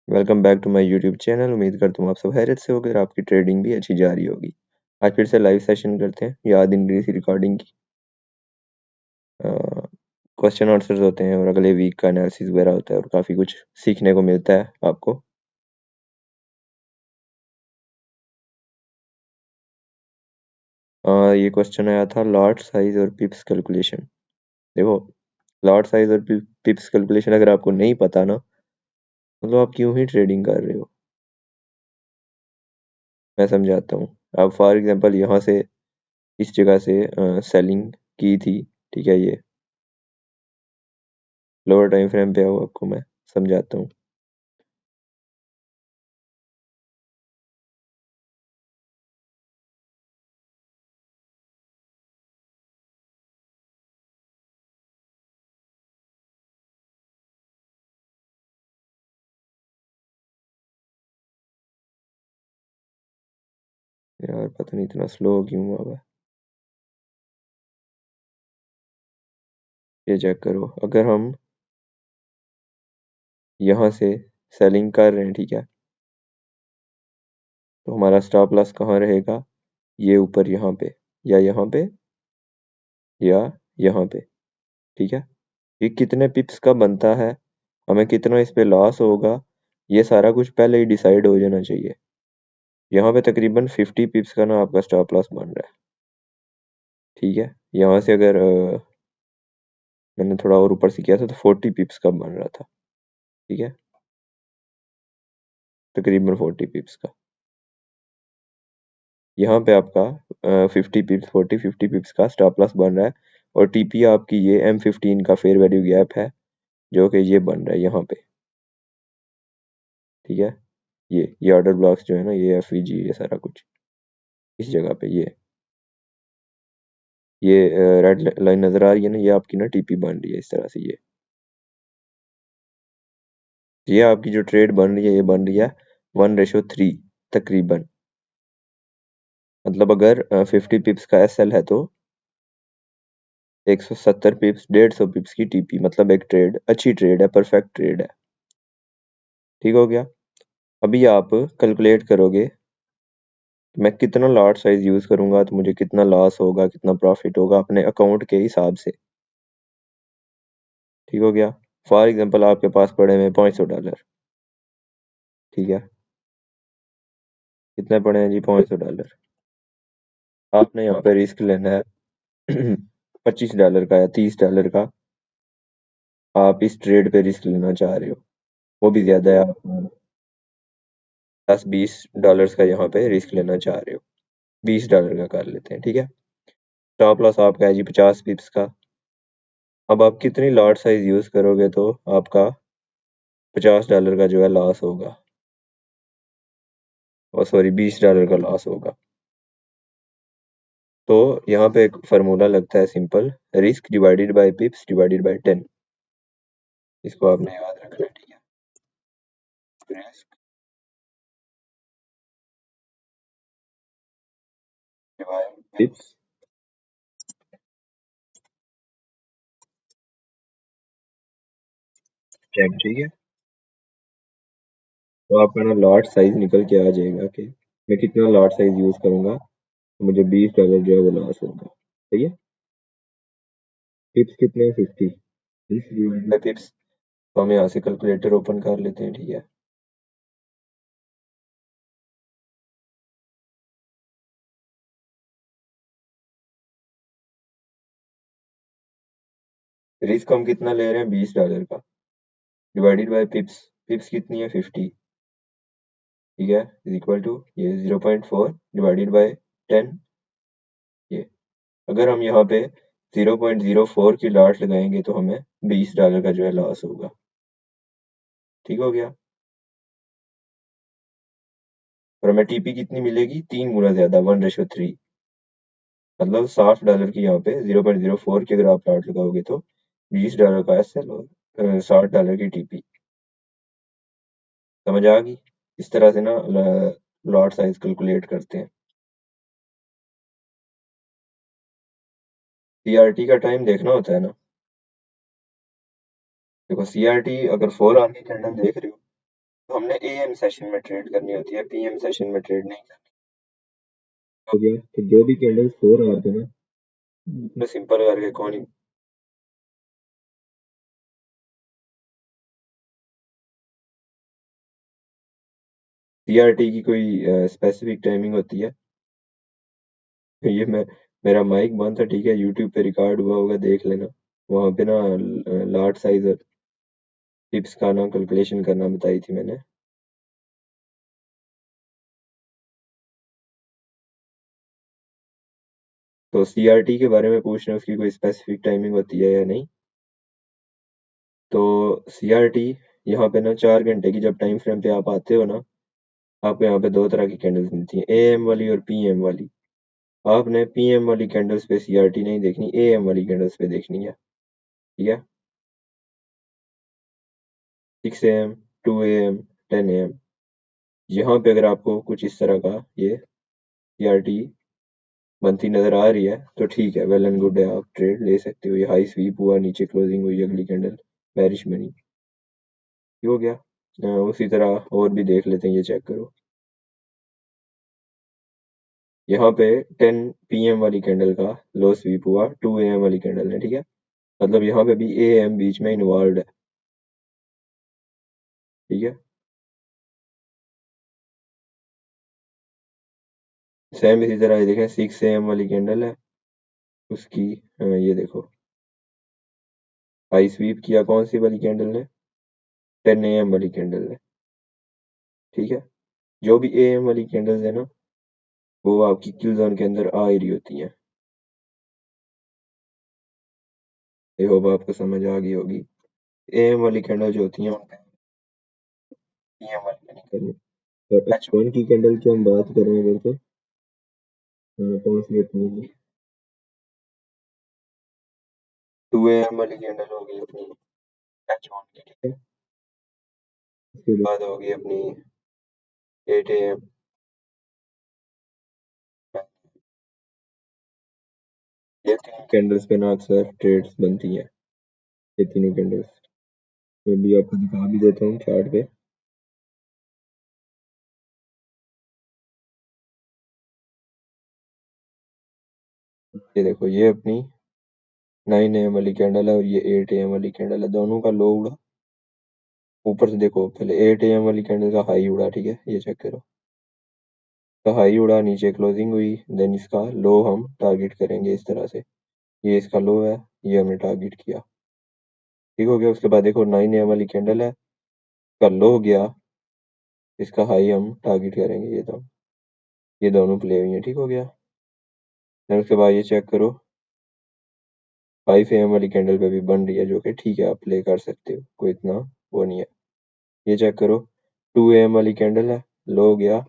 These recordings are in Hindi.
Welcome back to my YouTube channel. उम्मीद करता हूँ आप सब खैरियत से होकर आपकी ट्रेडिंग भी अच्छी जा रही होगी। आज फिर से लाइव सेशन करते हैं याद इंग्लिश रिकॉर्डिंग की। क्वेश्चन आंसर्स होते हैं और अगले वीक का एनालिसिस वगैरह होता है और काफ़ी कुछ सीखने को मिलता है आपको। ये क्वेश्चन आया था लॉट साइज और पिप्स कैलकुलेशन। देखो, लॉट साइज और पिप्स कैलकुलेशन अगर आपको नहीं पता ना, मतलब आप क्यों ही ट्रेडिंग कर रहे हो। मैं समझाता हूँ। अब फॉर एग्जांपल यहाँ से इस जगह से सेलिंग की थी, ठीक है। ये लोअर टाइम फ्रेम पे आओ, आपको मैं समझाता हूँ। यार पता नहीं इतना स्लो क्यों हुआ हुआ है। ये चेक करो, अगर हम यहाँ से सेलिंग कर रहे हैं, ठीक है, तो हमारा स्टॉप लॉस कहाँ रहेगा? ये ऊपर यहाँ पे, या यहाँ पे, या यहाँ पे, ठीक है। ये कितने पिप्स का बनता है, हमें कितना इस पे लॉस होगा, ये सारा कुछ पहले ही डिसाइड हो जाना चाहिए। यहाँ पे तकरीबन 50 पिप्स का ना आपका स्टॉप लॉस बन रहा है, ठीक है। यहाँ से अगर मैंने थोड़ा और ऊपर से किया था तो 40 पिप्स का बन रहा था, ठीक है, तकरीबन 40 पिप्स का। यहाँ पे आपका 50 पिप्स 50 पिप्स का स्टॉप लॉस बन रहा है, और टीपी आपकी ये M15 का फेयर वैल्यू गैप है, जो कि ये बन रहा है यहाँ पे, ठीक है। ये ऑर्डर ब्लॉक्स जो है ना, ये FVG, ये सारा कुछ इस जगह पे, ये रेड लाइन नजर आ रही है ना, ये आपकी ना टीपी बन रही है इस तरह से। ये आपकी जो ट्रेड बन रही है, ये बन रही है 1:3 तकरीबन। मतलब अगर 50 पिप्स का SL है तो 170 पिप्स, 150 पिप्स की टीपी, मतलब एक ट्रेड अच्छी ट्रेड है, परफेक्ट ट्रेड है, ठीक हो गया। अभी आप कैलकुलेट करोगे मैं कितना लॉट साइज यूज करूंगा तो मुझे कितना लॉस होगा, कितना प्रॉफिट होगा अपने अकाउंट के हिसाब से, ठीक हो गया। फॉर एग्जांपल आपके पास पड़े हुए $500, ठीक है। कितने पड़े हैं जी? $500। आपने यहाँ पे रिस्क लेना है $25 का या $30 का। आप इस ट्रेड पे रिस्क लेना चाह रहे हो, वो भी ज्यादा है, आप $10-20 का यहाँ पे रिस्क लेना चाह रहे हो। $20 का कर लेते हैं, ठीक है। स्टॉप लॉस आपका है जी 50 पिप्स का। अब आप कितनी लॉट साइज यूज करोगे तो आपका $50 का जो है लॉस होगा, और सॉरी $20 का लॉस होगा। तो यहाँ पे एक फार्मूला लगता है simple, risk divided by पिप्स divided by 10। इसको आपने याद रखना है, ठीक है। रिस्क डिवाइड पिप्स 10, ठीक है। तो आपका ना लॉट साइज निकल के आ जाएगा कि मैं कितना लॉट साइज यूज करूंगा तो मुझे $20 जो है वो लॉस होगा, सही है। पिप्स कितने हैं? 50। 20 डिवाइड बाय पिप्स, तो हम यहाँ से कैलकुलेटर ओपन कर लेते हैं, ठीक है। रिस्क हम कितना ले रहे हैं? $20 का, डिवाइडेड बाय पिप्स, पिप्स कितनी है? 50, ठीक है, इज इक्वल टू ये 0.4 डिवाइडेड बाय 10। ये अगर हम यहाँ पे 0.04 की लॉट लगाएंगे तो हमें $20 का जो है लॉस होगा, ठीक हो गया। और हमें टीपी कितनी मिलेगी? 3 गुना ज्यादा, 1:3। मतलब $60 की यहाँ पे 0.04 की अगर आप लॉट लगाओगे तो $20 का SL और $60 की टीपी। समझ आ गई? इस तरह से ना लॉट साइज कैलकुलेट करते हैं। CRT का टाइम देखना होता है ना। देखो CRT अगर 4 आवर की कैंडल देख रहे हो तो हमने एएम सेशन में ट्रेड करनी होती है, पीएम सेशन में ट्रेड नहीं करनी। हो गया कि जो भी कैंडल्स 4 आवर पे ना, तो सिंपल करके कौन ही सीआरटी की कोई स्पेसिफिक टाइमिंग होती है। ये मेरा माइक बंद था, ठीक है, यूट्यूब पे रिकॉर्ड हुआ होगा, देख लेना। वहां पे ना लाट साइज और टिप्स का ना कैलकुलेशन करना बताई थी मैंने। तो सीआरटी के बारे में पूछ रहे हैं, उसकी कोई स्पेसिफिक टाइमिंग होती है या नहीं। तो सीआरटी यहाँ पे ना 4 घंटे की जब टाइम फ्रेम पे आप आते हो ना, आपको यहाँ पे दो तरह की कैंडल्स मिलती हैं, एएम वाली और पीएम वाली। आपने पीएम वाली कैंडल्स पे सीआरटी नहीं देखनी, एएम वाली कैंडल्स पे देखनी है, ठीक है। 6 AM, 2 AM, 10 AM, यहाँ पे अगर आपको कुछ इस तरह का ये सीआरटी बनती नजर आ रही है तो ठीक है, वेल एंड गुड है, आप ट्रेड ले सकते हो। ये हाई स्वीप हुआ, नीचे क्लोजिंग हुई, अगली कैंडल बेरिश बनी, ये हो गया। उसी तरह और भी देख लेते हैं, ये चेक करो। यहाँ पे 10 PM वाली कैंडल का लो स्वीप हुआ 2 AM वाली कैंडल ने, ठीक है। मतलब यहाँ पे भी एएम बीच में इन्वॉल्व है, ठीक है। सेम इसी तरह ये देखें, 6 AM वाली कैंडल है, उसकी ये देखो हाई स्वीप किया कौन सी वाली कैंडल ने, 10 AM वाली कैंडल ने, ठीक है। जो भी एएम वाली कैंडल्स है ना, वो आपकी किल जोन के अंदर आ ही रही होती हैं। आई होप आपको समझ आ गई होगी। एएम वाली कैंडल जो होती हैं उन पे पीएम वाली पे नहीं करनी। और H1 की कैंडल की हम बात करें अगर, तो कौन सी अपनी 2 AM वाली कैंडल होगी अपनी H1 की, ठीक है। उसके बाद होगी अपनी 8 AM। ये तीन कैंडल्स पे ना अक्सर ट्रेड्स बनती हैं, ये तीनों कैंडल्स। मैं भी आपको दिखा भी देता हूँ चार्ट पे। ये देखो, ये अपनी 9 AM वाली कैंडल है और ये 8 AM वाली कैंडल है, दोनों का लो उड़ा। ऊपर से देखो, पहले 8 AM वाली कैंडल का हाई उड़ा, ठीक है, ये चेक करो। तो हाई उड़ा, नीचे क्लोजिंग हुई, देन इसका लो हम टारगेट करेंगे इस तरह से। ये इसका लो है, ये हमने टारगेट किया, ठीक हो गया। उसके बाद देखो 9 AM वाली कैंडल है, इसका लो गया, इसका हाई हम टारगेट करेंगे, ये दोनों प्ले हुई है, ठीक हो गया। देन उसके बाद ये चेक करो, 5 AM वाली कैंडल पे भी बन रही है, जो कि ठीक है, आप प्ले कर सकते हो, कोई इतना वो नहीं है। ये चेक करो, 2 AM वाली कैंडल है, लो गया,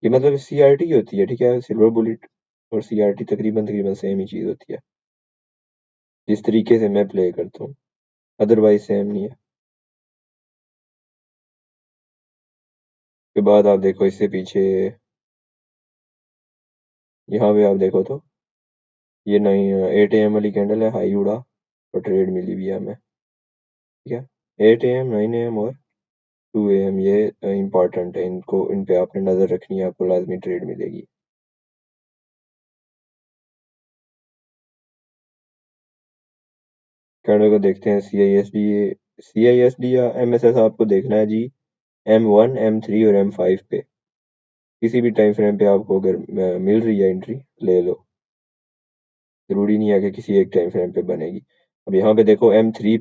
ये मतलब सीआरटी होती है, ठीक है। सिल्वर बुलेट और सीआरटी तकरीबन तकरीबन सेम ही चीज होती है, जिस तरीके से मैं प्ले करता हूँ, अदरवाइज सेम नहीं है। उसके बाद आप देखो इससे पीछे, यहाँ पे आप देखो तो ये 8 AM वाली कैंडल है, हाई उड़ा और ट्रेड मिली भी है हमें, ठीक है। 8 AM, 9 AM और 2 AM, ये इंपॉर्टेंट है, इनको इन पे आपने नजर रखनी है, आपको लाजमी ट्रेड मिलेगी। कैंडल को देखते हैं, सी आई एस डी या MSS आपको देखना है जी, M1, M3 और M5 पे। किसी भी टाइम फ्रेम पे आपको अगर मिल रही है एंट्री, ले लो, जरूरी नहीं है कि किसी एक टाइम फ्रेम पे बनेगी। अब यहाँ पे देखो M3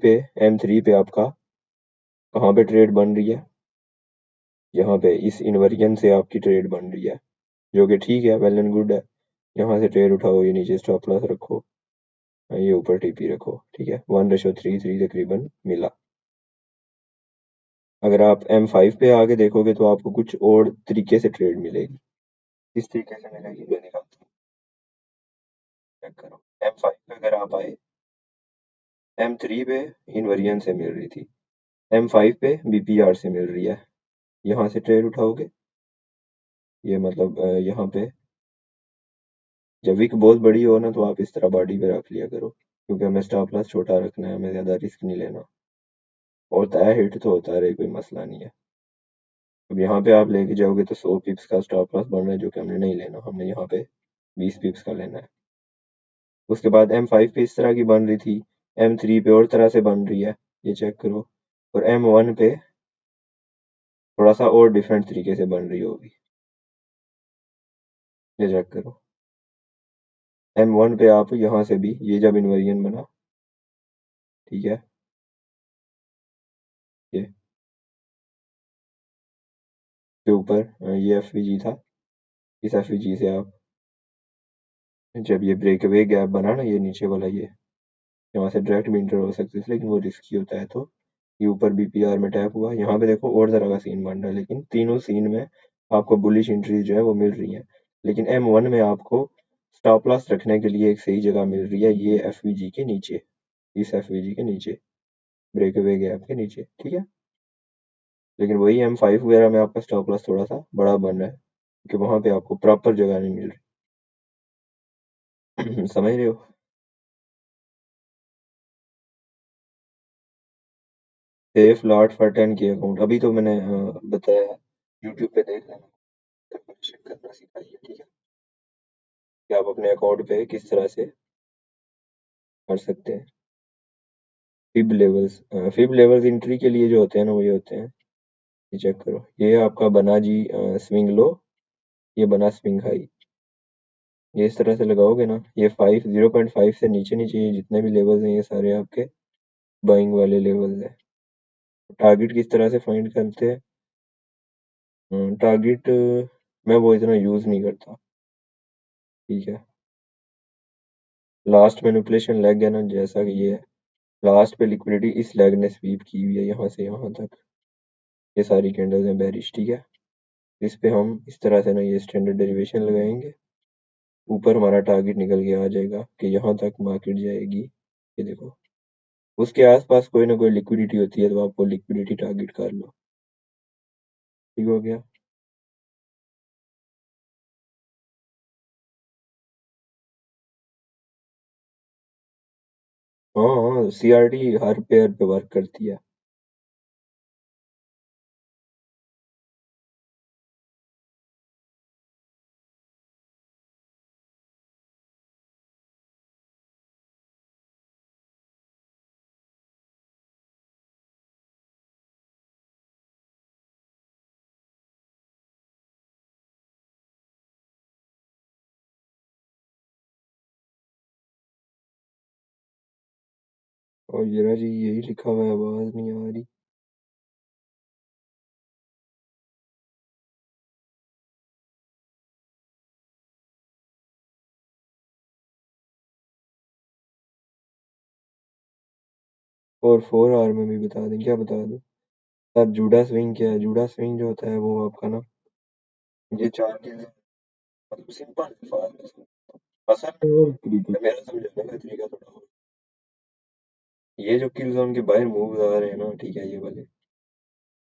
पे आपका कहाँ पे ट्रेड बन रही है, यहाँ पे इस इन्वर्जन से आपकी ट्रेड बन रही है, जो कि ठीक है, वेल एंड गुड है। यहाँ से ट्रेड उठाओ, ये नीचे स्टॉप लॉस रखो, ये ऊपर टीपी रखो, ठीक है। 1:33 तकरीबन मिला। अगर आप M5 पे आगे देखोगे तो आपको कुछ और तरीके से ट्रेड मिलेगी। किस तरीके से मिलेगी मैं दिखाता हूँ, चेक करो। M5 पे अगर आप आए, M3 पे इन्वर्जन से मिल रही थी, M5 पे BPR से मिल रही है, यहाँ से ट्रेड उठाओगे, ये मतलब यहाँ पे जब विक बहुत बड़ी हो ना, तो आप इस तरह बॉडी पे रख लिया करो, क्योंकि हमें स्टॉप लॉस छोटा रखना है, हमें ज्यादा रिस्क नहीं लेना। और तय हिट तो होता रहे, कोई मसला नहीं है। अब यहाँ पे आप लेके जाओगे तो 100 पिप्स का स्टॉप लॉस बन रहा है, जो कि हमने नहीं लेना, हमने यहाँ पे 20 पिप्स का लेना है। उसके बाद M5 पे इस तरह की बन रही थी, M3 पे और तरह से बन रही है, ये चेक करो, और M1 पे थोड़ा सा और डिफरेंट तरीके से बन रही होगी, ये चेक करो। M1 पे आप यहाँ से भी ये जब इन्वर्जन बना, ठीक है, ये के ऊपर ये एफवीजी था, इस एफवीजी से आप जब ये ब्रेकअवे गैप बना ना, ये नीचे वाला, ये यहाँ से डायरेक्ट भी इंटर हो सकते थे, लेकिन वो रिस्की होता है, तो ये ऊपर बीपीआर में टैप हुआ, यहाँ पे देखो और तरह का सीन बन रहा है, लेकिन तीनों सीन में आपको बुलिश एंट्री जो है वो मिल रही है, लेकिन M1 में आपको स्टॉप लॉस रखने के लिए एक सही जगह मिल रही है, ये एफवीजी के नीचे, इस एफवीजी के नीचे, ब्रेकअवे गैप के नीचे, ठीक है। लेकिन वही M5 वगैरह में आपका स्टॉप लॉस थोड़ा सा बड़ा बन रहा है, क्योंकि वहां पे आपको प्रॉपर जगह नहीं मिल रही। समझ रहे हो? Safe lot for 10K account, अभी तो मैंने बताया है, यूट्यूब पे देख लेना, कैलकुलेशन करना सिखाइए, ठीक है, कि आप अपने अकाउंट पे किस तरह से कर सकते हैं। फिब लेवल्स एंट्री के लिए जो होते हैं ना, वो ये होते हैं, ये चेक करो, ये आपका बना जी स्विंग लो, ये बना स्विंग हाई, ये इस तरह से लगाओगे ना, ये 0.5 से नीचे नीचे ये जितने भी लेवल्स हैं, ये सारे आपके बाइंग वाले लेवल्स हैं। टारगेट किस तरह से फाइंड करते हैं? टारगेट मैं वो इतना यूज नहीं करता, ठीक है। लास्ट मैनिपुलेशन लेग है ना, जैसा कि ये है, लास्ट पे लिक्विडिटी इस लेग ने स्वीप की हुई है यहाँ से यहाँ तक, ये सारी कैंडल्स हैं बेरिश, ठीक है। इस पे हम इस तरह से ना ये स्टैंडर्ड डेरिवेशन लगाएंगे, ऊपर हमारा टारगेट निकल के आ जाएगा कि यहाँ तक मार्केट जाएगी, ये देखो, उसके आसपास कोई ना कोई लिक्विडिटी होती है, तो आपको लिक्विडिटी टारगेट कर लो, ठीक हो गया। हाँ हाँ, सीआरटी हर पेयर पे वर्क करती है। और जरा जी यही लिखा हुआ है, आवाज नहीं आ रही। और 4 आवर में भी बता दें, क्या बता दूं सर? जूडा स्विंग क्या है? जूडा स्विंग जो होता है वो आपका ना, ये चार चीजें, मतलब सिंपल फास्ट, आसान है, और तरीका मेरा समझाने का तरीका थोड़ा और। ये जो किल जोन के बाहर मूव आ रहे हैं ना, ठीक है, ये वाले,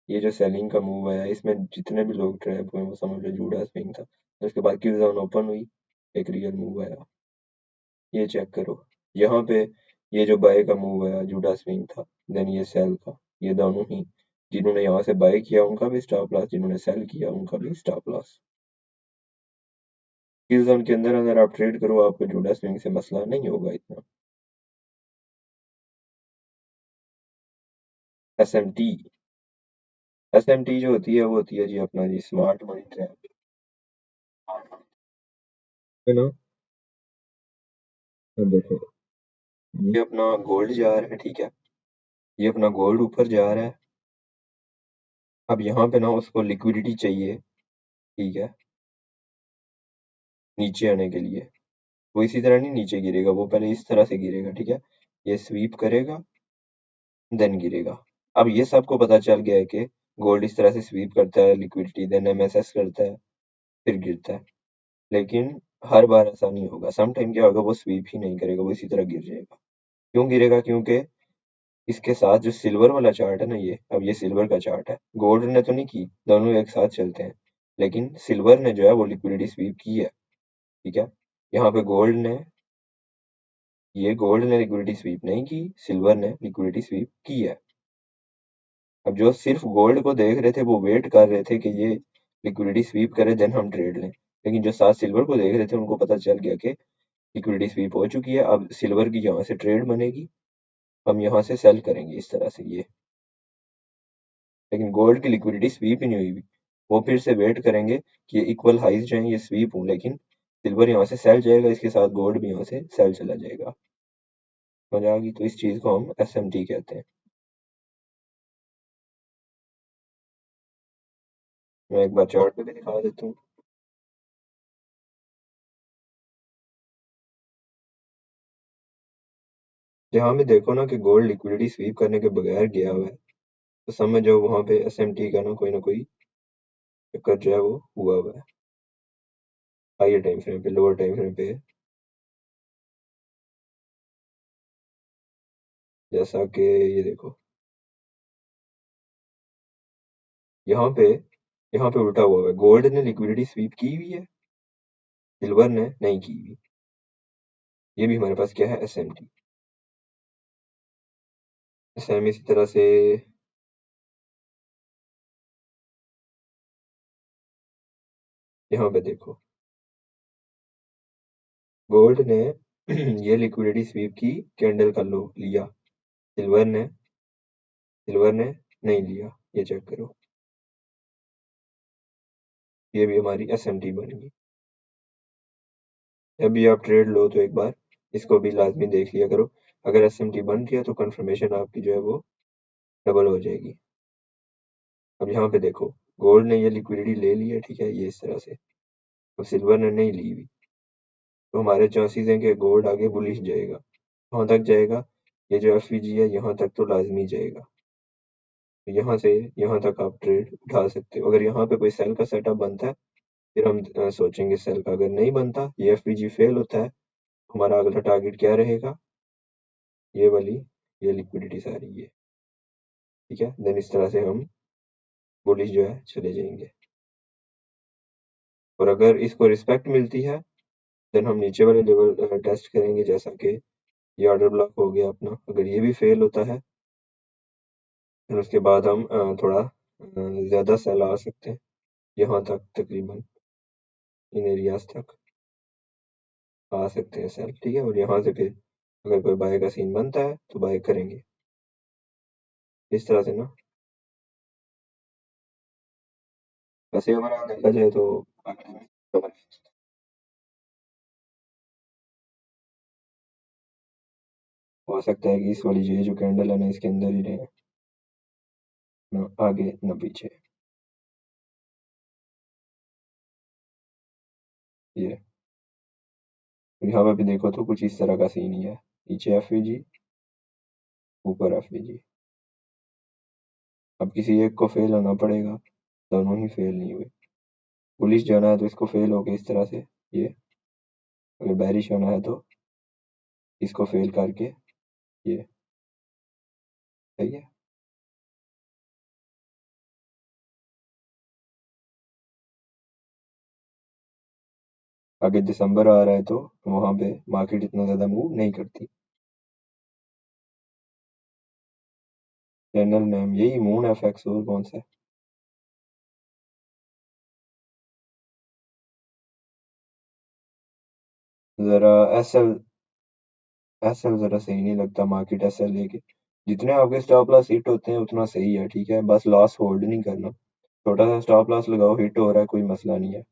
ये जो सेलिंग का मूव आया, इसमें जितने भी लोग ट्रैप हुए वो समझ लो जूडा स्विंग था। उसके बाद किल जोन ओपन हुई, एक रियल मूव आया, ये चेक करो, यहाँ पे ये जो बाय का मूव आया जूडा स्विंग था, देन ये सेल था, ये दोनों ही, जिन्होंने यहाँ से बाय किया उनका भी स्टॉप लॉस, जिन्होंने सेल किया उनका भी स्टॉप लॉस। किल जोन के अंदर अगर आप ट्रेड करो, आपको जूडा स्विंग से मसला नहीं होगा इतना। एसएमटी, एसएमटी जो होती है वो होती है जी अपना जी स्मार्ट मनी ट्रैप, है ना। अब देखो, ये अपना गोल्ड जा रहा है, ठीक है, ये अपना गोल्ड ऊपर जा रहा है, अब यहाँ पे ना उसको लिक्विडिटी चाहिए, ठीक है, नीचे आने के लिए, वो इसी तरह नहीं नीचे गिरेगा, वो पहले इस तरह से गिरेगा, ठीक है, ये स्वीप करेगा, देन गिरेगा। अब ये सबको पता चल गया है कि गोल्ड इस तरह से स्वीप करता है लिक्विडिटी, देन एमएसएस करता है, फिर गिरता है, लेकिन हर बार ऐसा नहीं होगा, सम टाइम क्या होगा, वो स्वीप ही नहीं करेगा, वो इसी तरह गिर जाएगा। क्यों गिरेगा? क्योंकि इसके साथ जो सिल्वर वाला चार्ट है ना, ये अब ये सिल्वर का चार्ट है, गोल्ड ने तो नहीं की, दोनों एक साथ चलते हैं, लेकिन सिल्वर ने जो है वो लिक्विडिटी स्वीप की है, ठीक है। यहाँ पे गोल्ड ने, ये गोल्ड ने लिक्विडिटी स्वीप नहीं की, सिल्वर ने लिक्विडिटी स्वीप की है। अब जो सिर्फ गोल्ड को देख रहे थे वो वेट कर रहे थे कि ये लिक्विडिटी स्वीप करे देन हम ट्रेड लें, लेकिन जो साथ सिल्वर को देख रहे थे उनको पता चल गया कि लिक्विडिटी स्वीप हो चुकी है, अब सिल्वर की यहाँ से ट्रेड बनेगी, हम यहाँ से सेल करेंगे इस तरह से ये। लेकिन गोल्ड की लिक्विडिटी स्वीप ही नहीं हुई, वो फिर से वेट करेंगे कि ये इक्वल हाइज जो है ये स्वीप हो, लेकिन सिल्वर यहाँ से सेल जाएगा, इसके साथ गोल्ड भी यहाँ से सेल चला जाएगा। समझ आ गई? तो इस चीज को हम SMT कहते हैं। मैं एक बार चार्ट पे भी दिखा देता हूँ। यहाँ पे देखो ना कि गोल्ड लिक्विडिटी स्वीप करने के बगैर गया हुआ है, तो समझ जाओ वहां पे SMT का ना कोई चक्कर जो है वो हुआ हुआ है। हायर टाइम फ्रेम पे, लोअर टाइम फ्रेम पे, जैसा कि ये देखो यहाँ पे, यहाँ पे उल्टा हुआ है, गोल्ड ने लिक्विडिटी स्वीप की हुई है, सिल्वर ने नहीं की हुई। ये भी हमारे पास क्या है? SMT। सेम इसी तरह से यहाँ पे देखो, गोल्ड ने ये लिक्विडिटी स्वीप की, कैंडल का लो लिया, सिल्वर ने नहीं लिया, ये चेक करो, ये भी हमारी SMT बन गई। जब भी आप ट्रेड लो तो एक बार इसको भी लाजमी देख लिया करो, अगर SMT बन गया तो कंफर्मेशन आपकी जो है वो डबल हो जाएगी। अब यहाँ पे देखो, गोल्ड ने ये लिक्विडिटी ले ली है, ठीक है, ये इस तरह से, अब सिल्वर ने नहीं ली हुई, तो हमारे चांसेस हैं कि गोल्ड आगे बुलिश जाएगा। वहां तक जाएगा, ये जो FVG है यहाँ तक तो लाजमी जाएगा, तो यहाँ से यहाँ तक आप ट्रेड उठा सकते हो। अगर यहाँ पे कोई सेल का सेटअप बनता है फिर हम सोचेंगे सेल का, अगर नहीं बनता, ये FVG फेल होता है, हमारा अगला टारगेट क्या रहेगा? ये वाली, ये लिक्विडिटी सारी ये, ठीक है, देन इस तरह से हम बुलिश जो है चले जाएंगे। और अगर इसको रिस्पेक्ट मिलती है देन हम नीचे वाले लेवल टेस्ट करेंगे, जैसा कि ये ऑर्डर ब्लॉक हो गया अपना, अगर ये भी फेल होता है फिर उसके बाद हम थोड़ा ज़्यादा सेल आ सकते हैं, यहाँ तक तकरीबन इन एरियाज तक आ सकते हैं सेल, ठीक है, और यहाँ से फिर अगर कोई बाय का सीन बनता है तो बाय करेंगे इस तरह से ना। वैसे हमारा देखा जाए तो हो सकता है कि इस वाली जो कैंडल है ना इसके अंदर ही रहे, ना आगे ना पीछे, ये यहाँ पे भी देखो तो कुछ इस तरह का सीन ही है, नीचे FVG, ऊपर FVG। अब किसी एक को फेल होना पड़ेगा, दोनों ही फेल नहीं हुए। बुलिश जाना है तो इसको फेल हो गया इस तरह से ये, अगर बैरिश होना है तो इसको फेल करके ये, सही है। आगे दिसंबर आ रहा है तो वहां पे मार्केट इतना ज्यादा मूव नहीं करती। चैनल नेम यही मून FX, और कौन सा है? जरा एस एल जरा सही नहीं लगता, मार्केट SL लेके जितने आपके स्टॉप लॉस हिट होते हैं उतना सही है, ठीक है, बस लॉस होल्ड नहीं करना। छोटा सा स्टॉप लॉस लगाओ, हिट हो रहा है कोई मसला नहीं है,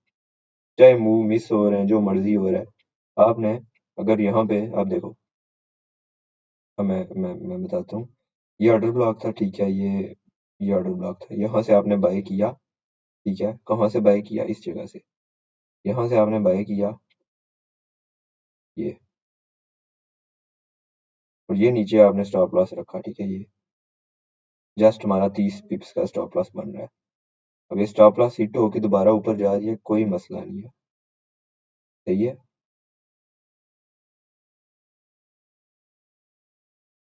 चाहे मूव मिस हो रहे हैं, जो मर्जी हो रहा है आपने, अगर यहाँ पे आप देखो, मैं बताता हूँ, ये ऑर्डर ब्लॉक था, ठीक है, ये ऑर्डर ब्लॉक था, यहाँ से आपने बाय किया, ठीक है, कहाँ से बाय किया? इस जगह से, यहाँ से आपने बाय किया ये, और ये नीचे आपने स्टॉप लॉस रखा, ठीक है, ये जस्ट हमारा 30 पिप्स का स्टॉप लॉस बन रहा है। अब ये स्टॉप लॉस हिट होके दोबारा ऊपर जा रही है, कोई मसला नहीं है, सही है।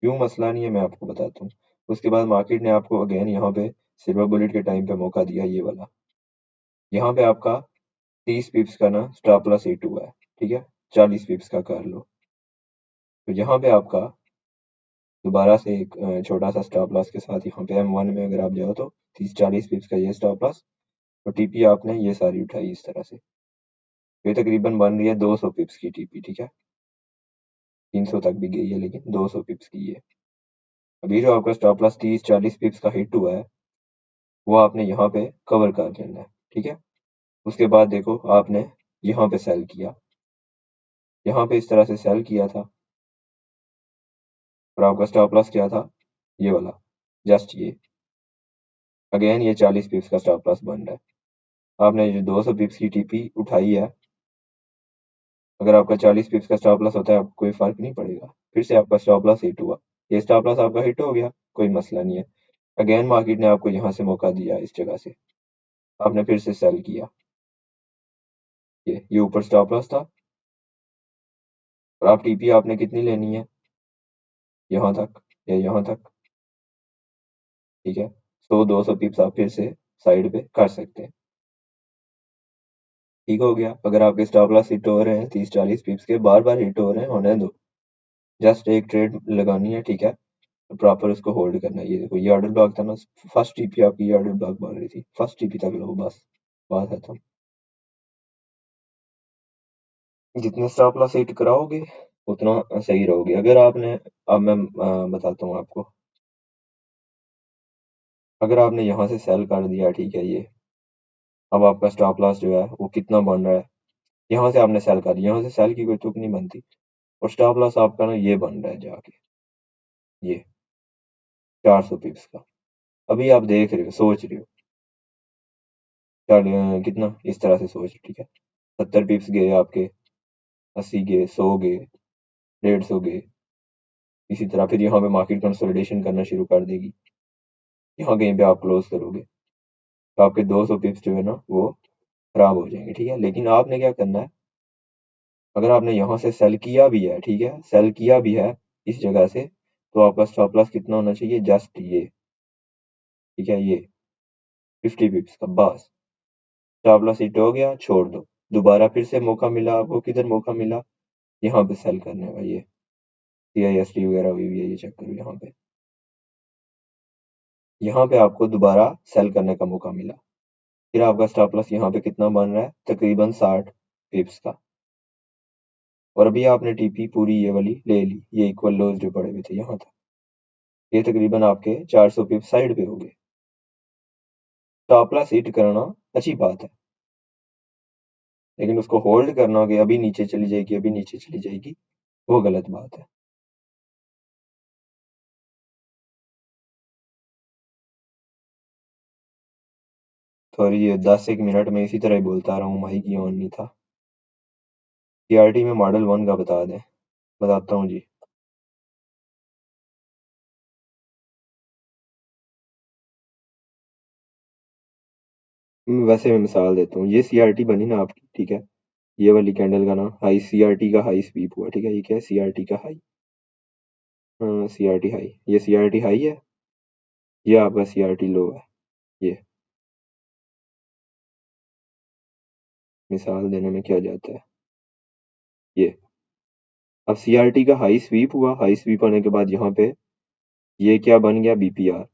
क्यों मसला नहीं है मैं आपको बताता हूँ। उसके बाद मार्केट ने आपको अगेन यहाँ पे सिल्वर बुलेट के टाइम पे मौका दिया, ये वाला, यहाँ पे आपका 30 पिप्स का ना स्टॉप लॉस हिट हुआ है, ठीक है, 40 पिप्स का कर लो, तो यहाँ पे आपका दोबारा से एक छोटा सा स्टॉप लॉस के साथ यहाँ पे M1 में अगर आप जाओ तो 30-40 पिप्स का ये स्टॉप लॉस, और टीपी आपने ये सारी उठाई इस तरह से। ये तकरीबन बन रही है 200 पिप्स की टीपी, ठीक है। 300 तक भी गई है लेकिन 200 पिप्स की है। अभी जो आपका स्टॉप लॉस 30-40 पिप्स का हिट हुआ है वो आपने यहाँ पे कवर कर लेना है, ठीक है। उसके बाद देखो आपने यहाँ पे सेल किया, यहाँ पे इस तरह से सेल किया था, और आपका स्टॉप लॉस क्या था, ये वाला, जस्ट ये। अगेन ये 40 पिप्स का स्टॉप लॉस बन रहा है। आपने जो 200 पिप्स की टीपी उठाई है, अगर आपका 40 पिप्स का स्टॉप लॉस होता है आपको कोई फर्क नहीं पड़ेगा, फिर से आपका स्टॉप लॉस हिट हुआ, ये स्टॉप लॉस आपका हिट हो गया, कोई मसला नहीं है। अगेन मार्केट ने आपको यहाँ से मौका दिया, इस जगह से आपने फिर से सेल किया, ये ऊपर स्टॉप लॉस था, और आप टीपी आपने कितनी लेनी है, यहाँ तक या यहाँ तक, ठीक है। 100-200 पिप्स आप फिर से साइड पे कर सकते हैं, ठीक हो गया। अगर आपके स्टॉप लॉस हिट हो रहे हैं 30-40 पिप्स के, बार बार हिट हो रहे हैं, होने दो, जस्ट एक ट्रेड लगानी है, ठीक है। तो प्रॉपर उसको होल्ड करना है। ये देखो ये ऑर्डर ब्लॉक था ना, फर्स्ट टीपी आपकी ये ऑर्डर ब्लॉक मार रही थी, फर्स्ट टीपी तक लो बस, बात खत्म। जितने स्टॉप लॉस हिट कराओगे उतना सही रहोगे। अगर आपने, अब मैं बताता हूँ आपको, अगर आपने यहाँ से सेल कर दिया, ठीक है, ये अब आपका स्टॉप लॉस जो है वो कितना बन रहा है, यहाँ से आपने सेल कर दिया, यहाँ से सेल की कोई तुक नहीं बनती, और स्टॉप लॉस आपका ना ये बन रहा है जाके, ये 400 पिप्स का। अभी आप देख रहे हो, सोच रहे हो, कितना इस तरह से सोच, ठीक है। 70 पिप्स गए आपके, 80 गए, 100 गए, 150 गए, इसी तरह फिर यहाँ पे मार्केट कंसोलिडेशन करना शुरू कर देगी, यहाँ कहीं पे आप क्लोज करोगे तो आपके 200 पिप्स जो है ना वो खराब हो जाएंगे, ठीक है। लेकिन आपने क्या करना है, अगर आपने यहाँ से सेल किया भी है, ठीक है, सेल किया भी है इस जगह से, तो आपका स्टॉप लॉस कितना होना चाहिए, जस्ट ये, ठीक है, ये 50 पिप्स का, बस। स्टॉप लॉस हिट हो गया, छोड़ दो, दोबारा फिर से मौका मिला आपको, किधर मौका मिला, यहाँ पे सेल करने का, ये CIST वगैरह हुई हुई है, ये चेक करो यहाँ पे, यहाँ पे आपको दोबारा सेल करने का मौका मिला, फिर आपका स्टॉप लॉस यहाँ पे कितना बन रहा है, तकरीबन 60 पिप्स का, और अभी आपने टीपी पूरी ये वाली ले ली, ये इक्वल लोज जो पड़े हुए थे यहाँ तक, ये तकरीबन आपके 400 पिप्स साइड पे हो गए। स्टॉप लॉस हिट करना अच्छी बात है, लेकिन उसको होल्ड करना कि अभी नीचे चली जाएगी, अभी नीचे चली जाएगी, वो गलत बात है। सॉरी, ये 10 एक मिनट में इसी तरह ही बोलता रहा हूँ, माइक ही ऑन नहीं था। CRT में मॉडल 1 का बता दें, बताता हूँ जी। वैसे मैं मिसाल देता हूँ, ये CRT बनी ना आपकी, ठीक है, ये वाली कैंडल का ना हाई, CRT का हाई स्वीप हुआ, ठीक है, ये क्या है, CRT का हाई, CRT हाई, ये CRT हाई है, ये आपका CRT लो है, ये मिसाल देने में क्या जाता है, ये अब CRT का हाई स्वीप हुआ, हाई स्वीप होने के बाद यहाँ पे ये क्या बन गया, BPR।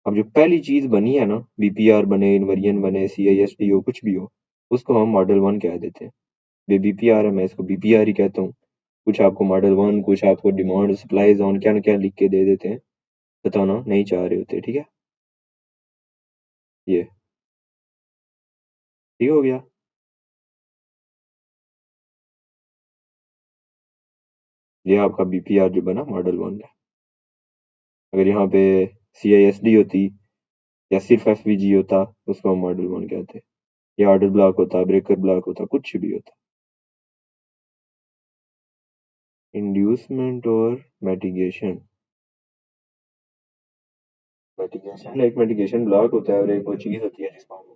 अब जो पहली चीज बनी है ना, BPR बने, इन्वेरियन बने, CIST हो, कुछ भी हो, उसको हम मॉडल 1 कह देते हैं। ये BPR है, मैं इसको BPR ही कहता हूँ। कुछ आपको मॉडल 1, कुछ आपको डिमांड सप्लाई जोन क्या न क्या लिख के दे देते हैं, बताना नहीं चाह रहे होते, ठीक है। ये ठीक हो गया। ये आपका BPR जो बना मॉडल 1 है। अगर यहाँ पे CISD होती या सिर्फ FVG होता, उसको हम मॉडल 1 कहते, या ऑर्डर ब्लॉक होता, ब्रेकर ब्लॉक होता, कुछ भी होता। इंड्यूसमेंट और मेटिगेशन, एक मेटिगेशन ब्लॉक होता है और एक वो चीज होती है जिसको हम,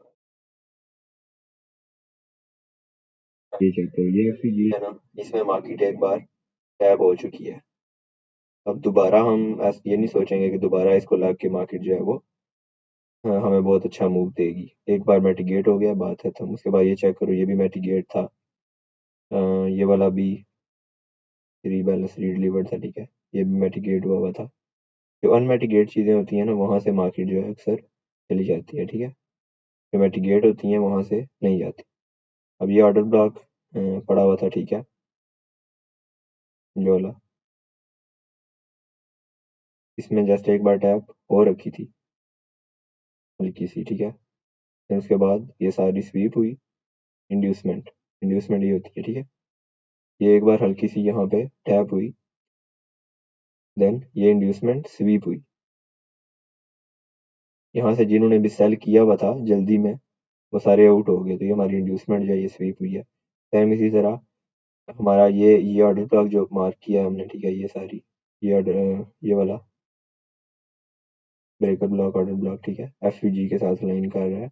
ये कहते हैं, ये FVG है ना, इसमें मार्केट एक बार टैप हो चुकी है, अब दोबारा हम ये नहीं सोचेंगे कि दोबारा इसको लग के मार्केट जो है वो हमें बहुत अच्छा मूव देगी। एक बार मेटिगेट हो गया, बात है खत्म। उसके बाद ये चेक करो, ये भी मेटिगेट था, ये वाला भी रीबैलेंस रीडिलीवर्ड था, ठीक है, ये भी मेटिगेट हुआ हुआ था। जो अनमिटिगेट चीज़ें होती हैं ना, वहाँ से मार्केट जो है अक्सर चली जाती है, ठीक है। जो मिटिगेट होती हैं वहाँ से नहीं जाती। अब ये ऑर्डर ब्लॉक पड़ा हुआ था, ठीक है, ये वाला, इसमें जस्ट एक बार टैप हो रखी थी हल्की सी, ठीक है। फिर उसके बाद ये सारी स्वीप हुई, इंड्यूसमेंट, इंड्यूसमेंट ये होती है, ठीक है। ये एक बार हल्की सी यहाँ पे टैप हुई, देन ये इंड्यूसमेंट स्वीप हुई। यहाँ से जिन्होंने भी सेल किया हुआ था जल्दी में, वो सारे आउट हो गए, तो ये हमारी इंड्यूसमेंट जो है ये स्वीप हुई है। सेम इसी तरह हमारा ये ऑर्डर ब्लॉक जो मार्क किया है हमने, ठीक है, ये सारी, ये ऑर्डर, ये वाला ब्रेकर ब्लॉक, ऑर्डर ब्लॉक, ठीक है, एफवीजी के साथ लाइन कर रहा है।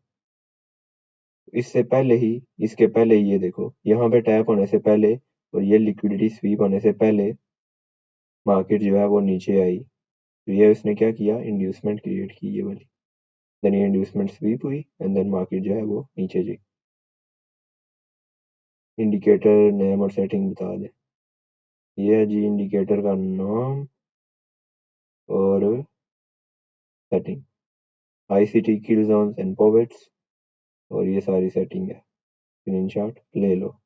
इससे पहले ही, इसके पहले ही ये देखो, यहाँ पे टैप होने से पहले और ये लिक्विडिटी स्वीप होने से पहले मार्केट जो है वो नीचे आई, तो ये उसने क्या किया, इंड्यूसमेंट क्रिएट की ये वाली, देन ये इंड्यूसमेंट स्वीप हुई एंड देन मार्केट जो है वो नीचे गई। इंडिकेटर नेम और सेटिंग बता दे। ये है जी इंडिकेटर का नाम और setting, ICT kill zones and pivots, और ये सारी सेटिंग है, स्क्रीनशॉट ले लो।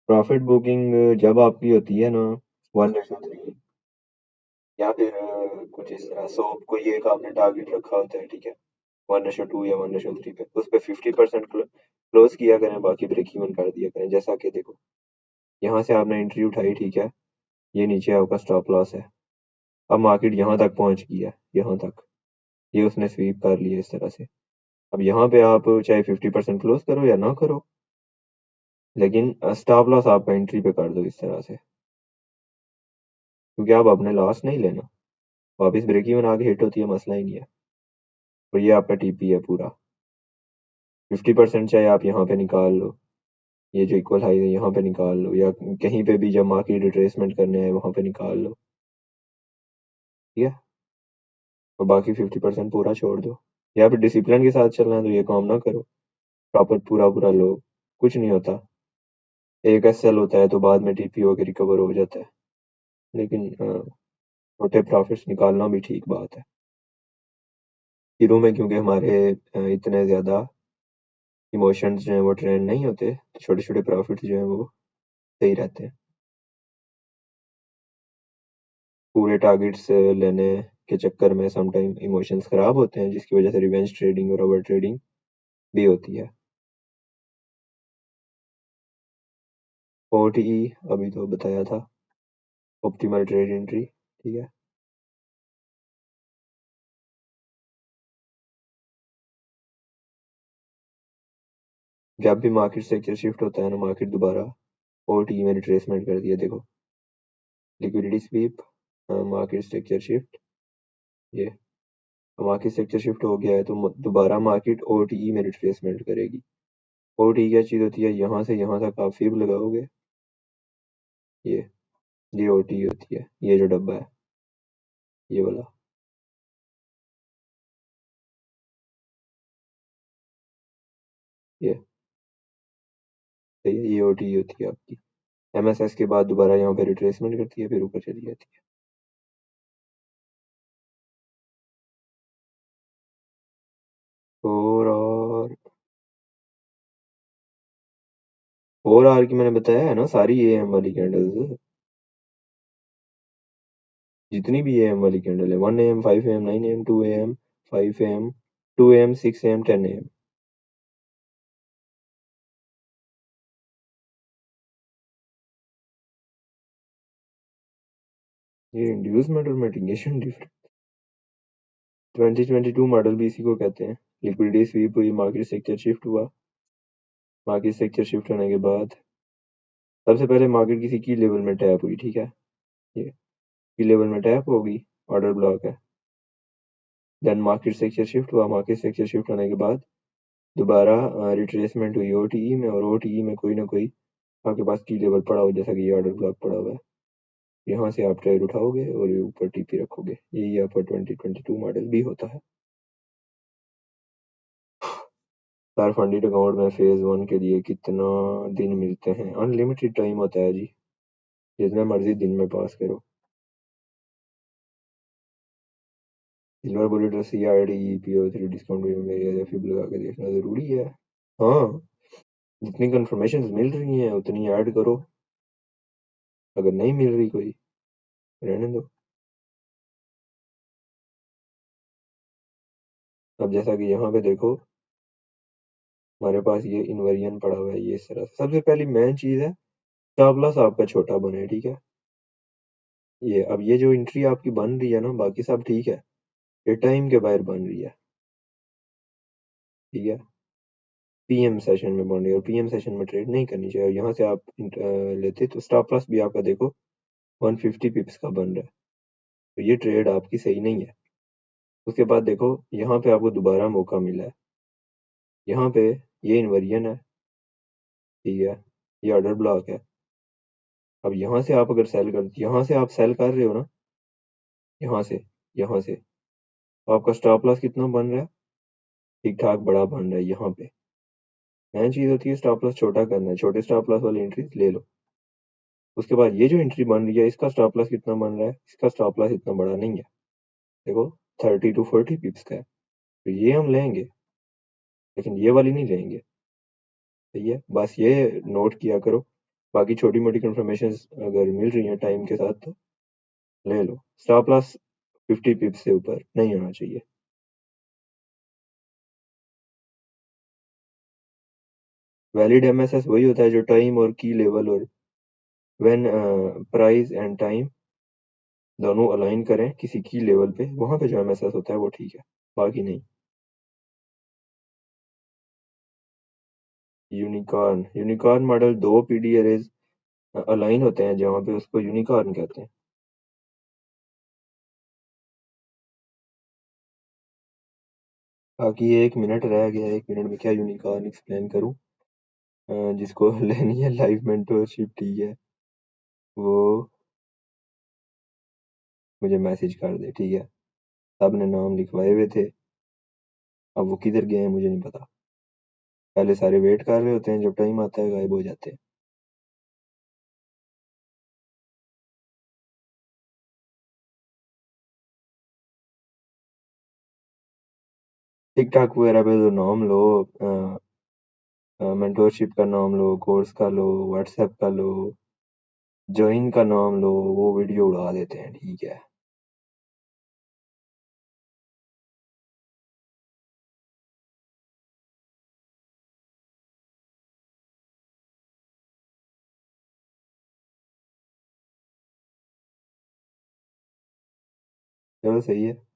प्रॉफिट बुकिंग जब आपकी होती है ना 1:3, या फिर कुछ इस तरह, सो कोई एक आपने टारगेट रखा होता है, ठीक है, 1:2 या 1:3 पे, उस पे 50% क्लोज किया करें, बाकी ब्रेक इवन कर दिया करें। जैसा कि देखो, यहाँ से आपने एंट्री उठाई, ठीक है, ये नीचे आपका स्टॉप लॉस है। अब मार्केट यहाँ तक पहुंच गया, यहाँ तक ये उसने स्वीप कर लिया इस तरह से। अब यहाँ पे आप चाहे 50% क्लोज करो या ना करो, लेकिन स्टॉप लॉस आप एंट्री पे कर दो इस तरह से, क्योंकि आप अपने लॉस नहीं लेना, वापस ब्रेक इवन आगे हिट होती है, मसला ही नहीं है। और ये आपका टीपी है पूरा, 50% चाहे आप यहाँ पे निकाल लो, ये जो इक्वल हाई है यहाँ पे निकाल लो, या कहीं पे भी जब मार्केट रिट्रेसमेंट करने आए वहां पे निकाल लो, ठीक है। और बाकी 50% पूरा छोड़ दो, या फिर डिसिप्लिन के साथ चलना है तो ये काम ना करो, प्रॉपर पूरा पूरा लो, कुछ नहीं होता। एक एसएल होता है तो बाद में टीपी होकर रिकवर हो जाता है, लेकिन छोटे प्रॉफिट्स निकालना भी ठीक बात है शुरू में, क्योंकि हमारे इतने ज़्यादा इमोशंस जो हैं वो ट्रेंड नहीं होते, तो छोटे छोटे प्रॉफिट्स जो हैं वो सही रहते हैं। पूरे टारगेट्स लेने के चक्कर में समटाइम इमोशंस खराब होते हैं, जिसकी वजह से रिवेंज ट्रेडिंग और ओवर ट्रेडिंग भी होती है। ओटीई अभी तो बताया था, ऑप्टिमल ट्रेड एंट्री, ठीक है। जब भी मार्केट सेक्टर शिफ्ट होता है ना, मार्केट दोबारा ओटीई में रिट्रेसमेंट कर दिया, देखो, liquidity SVEEP, market structure shift, ये मार्केट स्ट्रक्चर शिफ्ट हो गया है तो दोबारा मार्केट ओटीई में रिट्रेसमेंट करेगी। ओटीई क्या चीज़ होती है, यहाँ से यहाँ तक आप फिब लगाओगे, ये ये ओटीई होती है, ये जो डब्बा है ये वाला, ये सही है, ये ओटीई होती है आपकी। एमएसएस के बाद दोबारा यहाँ पे रिट्रेसमेंट करती है, फिर ऊपर चली जाती है। फोर आवर की मैंने बताया है ना, सारी एएम वाली कैंडल्स, जितनी भी एएम वाली कैंडल है, 1 AM, 5 AM, 9 AM, 2 AM, 5 AM, 2 AM, 6 AM, 10 AM। ये इंड्यूसमेंट और मिटिगेशन डिफरेंस, 2022 मॉडल भी इसी को कहते हैं। लिक्विडिटी स्वीप हुई, मार्केट सेक्टर शिफ्ट हुआ, मार्केट सेक्टर शिफ्ट होने के बाद सबसे पहले मार्केट किसी की लेवल में टैप हुई, ठीक है, ये की लेवल में टैप होगी, ऑर्डर ब्लॉक है, देन मार्केट सेक्टर शिफ्ट हुआ, मार्केट सेक्टर शिफ्ट होने के बाद दोबारा रिट्रेसमेंट हुई ओटीई में, और ओटीई में कोई ना कोई आपके पास की लेवल पड़ा हो, जैसा कि ये ऑर्डर ब्लॉक पड़ा हुआ है, यहाँ से आप ट्रेड उठाओगे और ये ऊपर टीपी रखोगे, यही आपका 2022 मॉडल भी होता है। सर फंडिड अकाउंट में फेज 1 के लिए कितना दिन मिलते हैं? अनलिमिटेड टाइम होता है जी, जितने मर्जी दिन में पास करो। Silver bullet CRD PO3 discount में फिर लगा के देखना जरूरी है। हाँ, जितनी कंफर्मेशन मिल रही हैं उतनी ऐड करो, अगर नहीं मिल रही कोई रहने दो। अब जैसा कि यहाँ पे देखो हमारे पास ये इन्वेरियन पड़ा हुआ है, ये इस तरह से। सबसे पहली मेन चीज है स्टॉप लॉस आपका छोटा बने, ठीक है। ये अब ये जो एंट्री आपकी बन रही है ना, बाकी सब ठीक है, ये टाइम के बाहर बन रही है, ठीक है। PM सेशन में बन रही है और PM सेशन में ट्रेड नहीं करनी चाहिए। यहाँ से आप लेते तो स्टॉप लॉस भी आपका देखो 150 पिप्स का बन रहा है, तो ये ट्रेड आपकी सही नहीं है। उसके बाद देखो यहाँ पे आपको दोबारा मौका मिला है, यहाँ पे ये इन्वर्जन है, ठीक है, ये ऑर्डर ब्लॉक है। अब यहाँ से आप अगर सेल कर, यहाँ से आप सेल कर रहे हो ना, यहाँ से तो आपका स्टॉप लॉस कितना बन रहा है? ठीक ठाक बड़ा बन रहा है। यहाँ पे मेन चीज होती है स्टॉप लॉस छोटा करना है, छोटे स्टॉप लॉस वाली एंट्री ले लो। उसके बाद ये जो एंट्री बन रही है इसका स्टॉप लॉस कितना बन रहा है? इसका स्टॉप लॉस इतना बड़ा नहीं है, देखो 30 to 40 पिप्स का है, तो ये हम लेंगे लेकिन ये वाली नहीं लेंगे, सही है। बस ये नोट किया करो, बाकी छोटी मोटी कंफर्मेशन अगर मिल रही है टाइम के साथ तो ले लो। स्टॉप लॉस 50 पिप्स से ऊपर नहीं होना चाहिए। वैलिड MSS वही होता है जो टाइम और की लेवल और व्हेन प्राइस एंड टाइम दोनों अलाइन करें किसी की लेवल पे, वहां पे जो MSS होता है वो ठीक है, बाकी नहीं। Unicorn, unicorn model 2 PD arrays align होते हैं जहाँ पे उसको यूनिकॉर्न कहते हैं। बाकी 1 मिनट रह गया है, 1 मिनट में क्या यूनिकॉर्न एक्सप्लेन करूं। जिसको लेनी है लाइव मेंटोरशिप, ठीक है, वो मुझे मैसेज कर दे, ठीक है। सबने नाम लिखवाए हुए थे, अब वो किधर गए हैं मुझे नहीं पता। पहले सारे वेट कर रहे होते हैं, जब टाइम आता है गायब हो जाते हैं। टिकटॉक वगैरह पे तो नाम लो, मेंटोरशिप का नाम लो, कोर्स का लो, व्हाट्सएप का लो, ज्वाइन का नाम लो, वो वीडियो उड़ा देते हैं, ठीक है। चलो सही है।